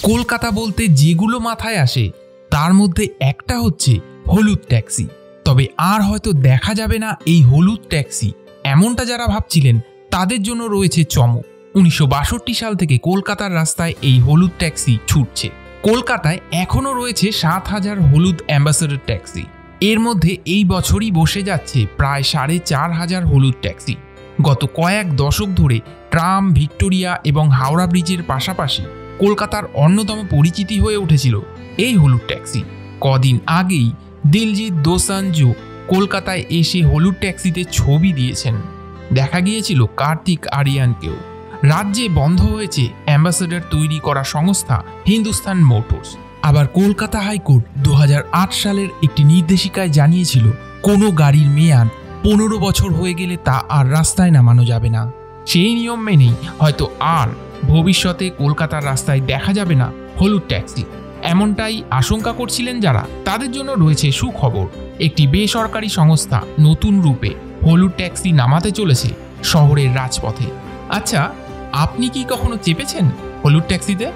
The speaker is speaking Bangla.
কলকাতা বলতে যেগুলো মাথায় আসে তার মধ্যে একটা হচ্ছে হলুদ ট্যাক্সি। তবে আর হয়তো দেখা যাবে না এই হলুদ ট্যাক্সি, এমনটা যারা ভাবছিলেন তাদের জন্য রয়েছে চমক। 1962 সাল থেকে কলকাতার রাস্তায় এই হলুদ ট্যাক্সি ছুটছে। কলকাতায় এখনও রয়েছে 7,000 হলুদ অ্যাম্বাসেডর ট্যাক্সি। এর মধ্যে এই বছরই বসে যাচ্ছে প্রায় 4,500 হলুদ ট্যাক্সি। গত কয়েক দশক ধরে ট্রাম, ভিক্টোরিয়া এবং হাওড়া ব্রিজের পাশাপাশি কলকাতার অন্যতম পরিচিতি হয়ে উঠেছিল এই হলুদ ট্যাক্সি। কদিন আগেই দিলজিৎ দোসাঞ্জু কলকাতায় এসে হলুদ ট্যাক্সিতে ছবি দিয়েছেন। দেখা গিয়েছিল কার্তিক আরিয়ানকেও। রাজ্যে বন্ধ হয়েছে অ্যাম্বাসেডর তৈরি করা সংস্থা হিন্দুস্তান মোটরস। আবার কলকাতা হাইকোর্ট 2008 সালের একটি নির্দেশিকায় জানিয়েছিল কোনো গাড়ির মেয়াদ 15 বছর হয়ে গেলে তা আর রাস্তায় নামানো যাবে না। সেই নিয়ম মেনেই হয়তো আর ভবিষ্যতে কলকাতার রাস্তায় দেখা যাবে না হলুদ ট্যাক্সি, এমনটাই আশঙ্কা করছিলেন যারা। তাদের জন্য রয়েছে সুখবর। একটি বেসরকারি সংস্থা নতুন রূপে হলুদ ট্যাক্সি নামাতে চলেছে শহরের রাজপথে। আচ্ছা, আপনি কি কখনো চেপেছেন হলুদ ট্যাক্সিতে?